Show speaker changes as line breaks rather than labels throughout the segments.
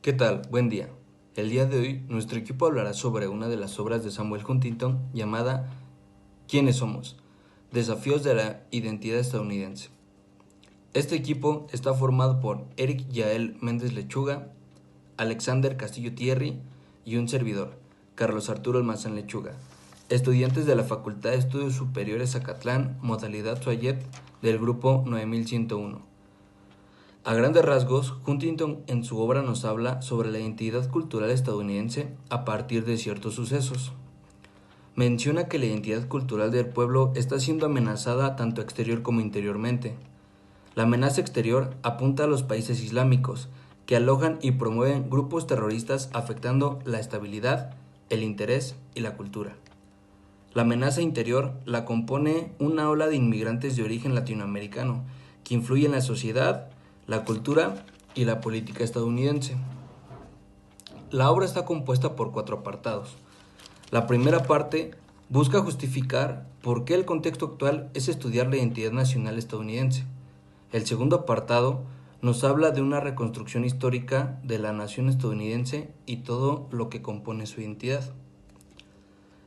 ¿Qué tal? Buen día. El día de hoy nuestro equipo hablará sobre una de las obras de Samuel Huntington llamada ¿Quiénes somos? Desafíos de la identidad estadounidense. Este equipo está formado por Eric Yael Méndez Lechuga, Alexander Castillo Thierry y un servidor, Carlos Arturo Almazán Lechuga, estudiantes de la Facultad de Estudios Superiores Zacatlán, modalidad Suayet, del grupo 9101. A grandes rasgos, Huntington en su obra nos habla sobre la identidad cultural estadounidense a partir de ciertos sucesos. Menciona que la identidad cultural del pueblo está siendo amenazada tanto exterior como interiormente. La amenaza exterior apunta a los países islámicos, que alojan y promueven grupos terroristas afectando la estabilidad, el interés y la cultura. La amenaza interior la compone una ola de inmigrantes de origen latinoamericano, que influye en la sociedad, la cultura y la política estadounidense. La obra está compuesta por 4 apartados. La primera parte busca justificar por qué el contexto actual es estudiar la identidad nacional estadounidense. El segundo apartado nos habla de una reconstrucción histórica de la nación estadounidense y todo lo que compone su identidad.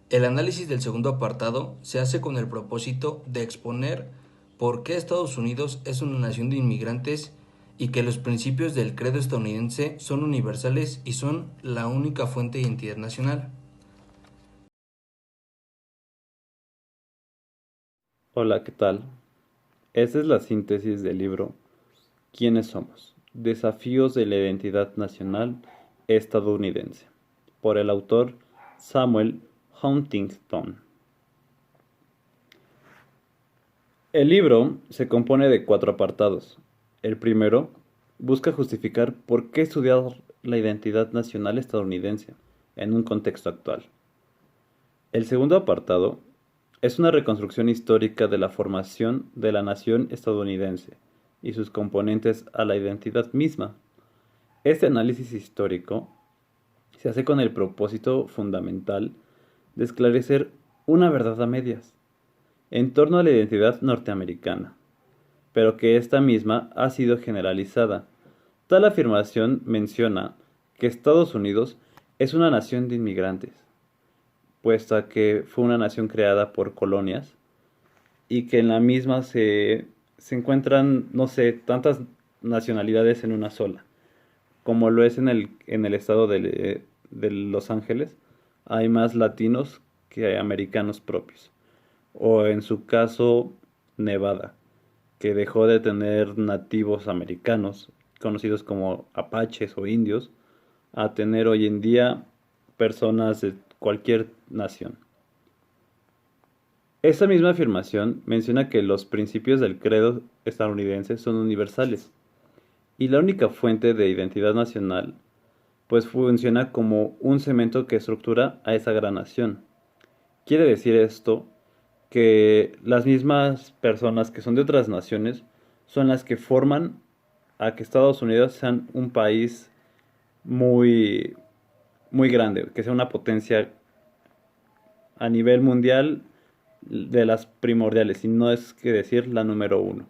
El análisis del segundo apartado se hace con el propósito de exponer por qué Estados Unidos es una nación de inmigrantes y que los principios del credo estadounidense son universales y son la única fuente de identidad nacional.
Hola, ¿qué tal? Esta es la síntesis del libro ¿Quiénes somos? Desafíos de la identidad nacional estadounidense, por el autor Samuel Huntington. El libro se compone de 4 apartados. El primero busca justificar por qué estudiar la identidad nacional estadounidense en un contexto actual. El segundo apartado es una reconstrucción histórica de la formación de la nación estadounidense y sus componentes a la identidad misma. Este análisis histórico se hace con el propósito fundamental de esclarecer una verdad a medias en torno a la identidad norteamericana, pero que esta misma ha sido generalizada. Tal afirmación menciona que Estados Unidos es una nación de inmigrantes, puesto que fue una nación creada por colonias y que en la misma se encuentran, no sé, tantas nacionalidades en una sola, como lo es en el estado de Los Ángeles, hay más latinos que americanos propios, o en su caso Nevada, que dejó de tener nativos americanos, conocidos como apaches o indios, a tener hoy en día personas de cualquier nación. Esta misma afirmación menciona que los principios del credo estadounidense son universales y la única fuente de identidad nacional pues funciona como un cemento que estructura a esa gran nación. Quiere decir esto que las mismas personas que son de otras naciones son las que forman a que Estados Unidos sea un país muy, muy grande, que sea una potencia a nivel mundial de las primordiales, y no es que decir la número uno.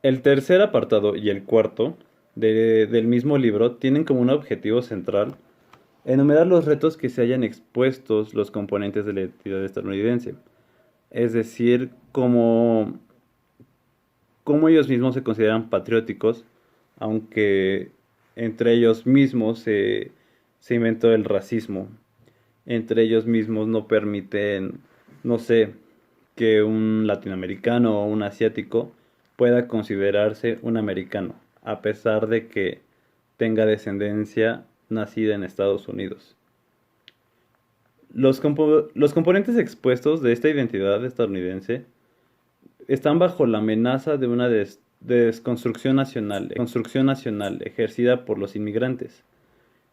El tercer apartado y el cuarto del mismo libro tienen como un objetivo central enumerar los retos que se hayan expuestos los componentes de la identidad estadounidense, es decir, cómo ellos mismos se consideran patrióticos, aunque entre ellos mismos se inventó el racismo, entre ellos mismos no permiten, no sé, que un latinoamericano o un asiático pueda considerarse un americano, a pesar de que tenga descendencia nacida en Estados Unidos. Los componentes expuestos de esta identidad estadounidense están bajo la amenaza de una construcción nacional ejercida por los inmigrantes.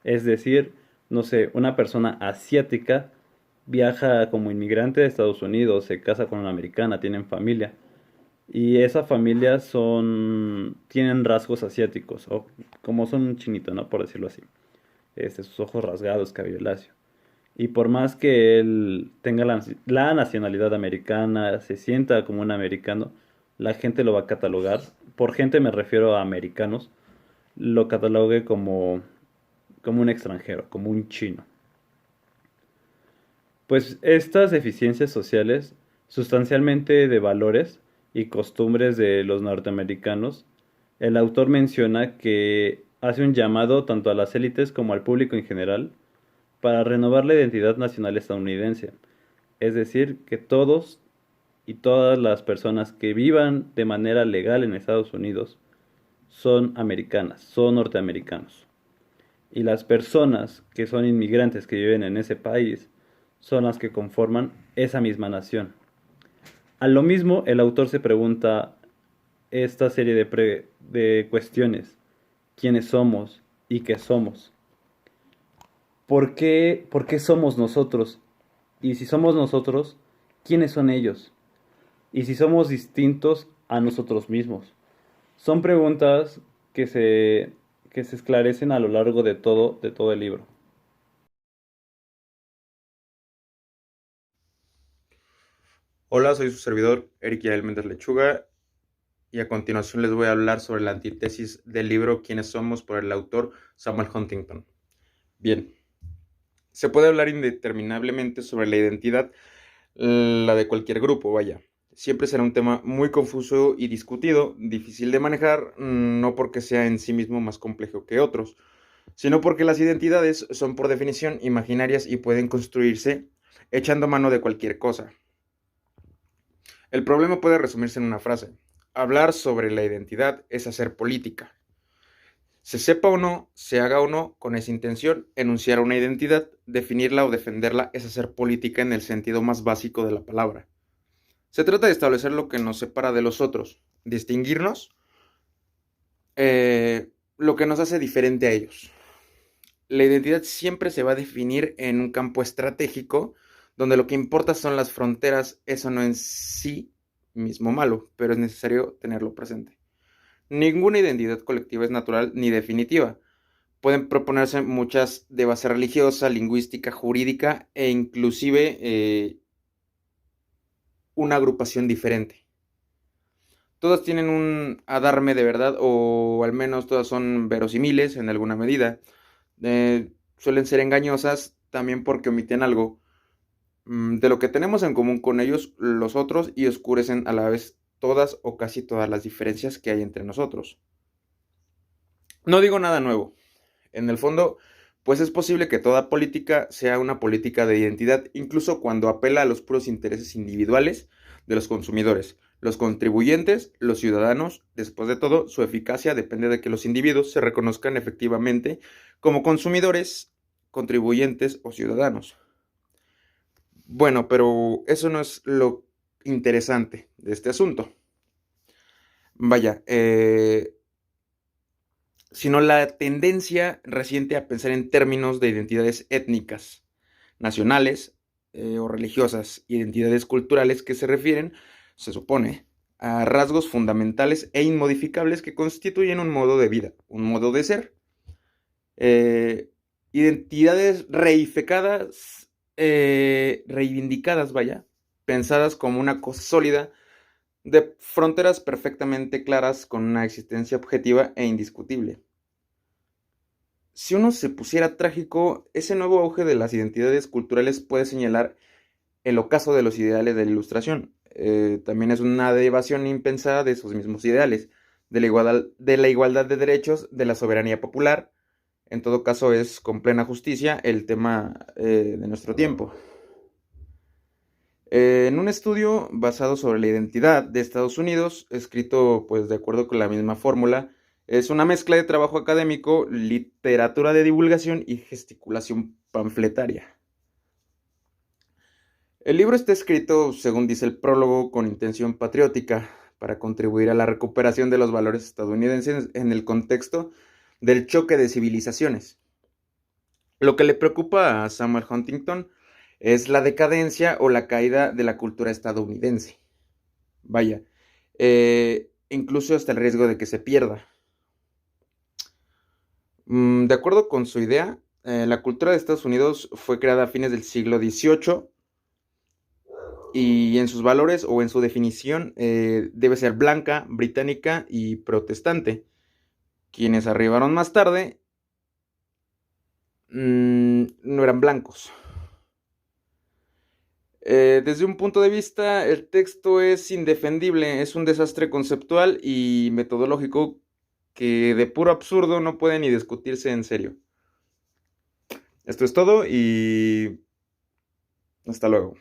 Es decir, no sé, una persona asiática viaja como inmigrante a Estados Unidos, se casa con una americana, tienen familia. Y esa familia tienen rasgos asiáticos, o como son un chinito, ¿no? Por decirlo así. Sus ojos rasgados, cabello lacio. Y por más que él tenga la nacionalidad americana, se sienta como un americano, la gente lo va a catalogar. Por gente me refiero a americanos, lo catalogue como un extranjero, como un chino. Pues estas deficiencias sociales, sustancialmente de valores y costumbres de los norteamericanos, el autor menciona que hace un llamado tanto a las élites como al público en general para renovar la identidad nacional estadounidense. Es decir, que todos y todas las personas que vivan de manera legal en Estados Unidos son americanas, son norteamericanos. Y las personas que son inmigrantes que viven en ese país son las que conforman esa misma nación. A lo mismo, el autor se pregunta esta serie de cuestiones. ¿Quiénes somos y qué somos? ¿Por qué somos nosotros? Y si somos nosotros, ¿quiénes son ellos? Y si somos distintos a nosotros mismos. Son preguntas que se esclarecen a lo largo de todo el libro.
Hola, soy su servidor, Eric Yael Méndez Lechuga, y a continuación les voy a hablar sobre la antítesis del libro ¿Quiénes somos? Por el autor Samuel Huntington. Bien, se puede hablar indeterminablemente sobre la identidad, la de cualquier grupo, vaya. Siempre será un tema muy confuso y discutido, difícil de manejar, no porque sea en sí mismo más complejo que otros, sino porque las identidades son por definición imaginarias y pueden construirse echando mano de cualquier cosa. El problema puede resumirse en una frase. Hablar sobre la identidad es hacer política. Se sepa o no, se haga o no, con esa intención, enunciar una identidad, definirla o defenderla es hacer política en el sentido más básico de la palabra. Se trata de establecer lo que nos separa de los otros, distinguirnos, lo que nos hace diferente a ellos. La identidad siempre se va a definir en un campo estratégico, donde lo que importa son las fronteras, eso no en sí mismo malo, pero es necesario tenerlo presente. Ninguna identidad colectiva es natural ni definitiva. Pueden proponerse muchas de base religiosa, lingüística, jurídica e inclusive una agrupación diferente. Todas tienen un adarme de verdad o al menos todas son verosímiles en alguna medida. Suelen ser engañosas también porque omiten algo de lo que tenemos en común con ellos los otros y oscurecen a la vez todas o casi todas las diferencias que hay entre nosotros. No digo nada nuevo. En el fondo, pues es posible que toda política sea una política de identidad, incluso cuando apela a los puros intereses individuales de los consumidores, los contribuyentes, los ciudadanos. Después de todo, su eficacia depende de que los individuos se reconozcan efectivamente como consumidores, contribuyentes o ciudadanos. Bueno, pero eso no es lo interesante de este asunto. Vaya, sino la tendencia reciente a pensar en términos de identidades étnicas, nacionales o religiosas, identidades culturales que se refieren, se supone, a rasgos fundamentales e inmodificables que constituyen un modo de vida, un modo de ser. Identidades reificadas, reivindicadas, vaya, pensadas como una cosa sólida, de fronteras perfectamente claras con una existencia objetiva e indiscutible. Si uno se pusiera trágico, ese nuevo auge de las identidades culturales puede señalar el ocaso de los ideales de la Ilustración. También es una derivación impensada de esos mismos ideales, de la igualdad de derechos, de la soberanía popular. En todo caso, es con plena justicia el tema de nuestro tiempo. En un estudio basado sobre la identidad de Estados Unidos, escrito pues de acuerdo con la misma fórmula, es una mezcla de trabajo académico, literatura de divulgación y gesticulación panfletaria. El libro está escrito, según dice el prólogo, con intención patriótica, para contribuir a la recuperación de los valores estadounidenses en el contexto del choque de civilizaciones. Lo que le preocupa a Samuel Huntington es la decadencia o la caída de la cultura estadounidense. Vaya, incluso hasta el riesgo de que se pierda. De acuerdo con su idea, la cultura de Estados Unidos fue creada a fines del siglo XVIII y en sus valores o en su definición debe ser blanca, británica y protestante. Quienes arribaron más tarde no eran blancos. Desde un punto de vista, el texto es indefendible, es un desastre conceptual y metodológico que de puro absurdo no puede ni discutirse en serio. Esto es todo y hasta luego.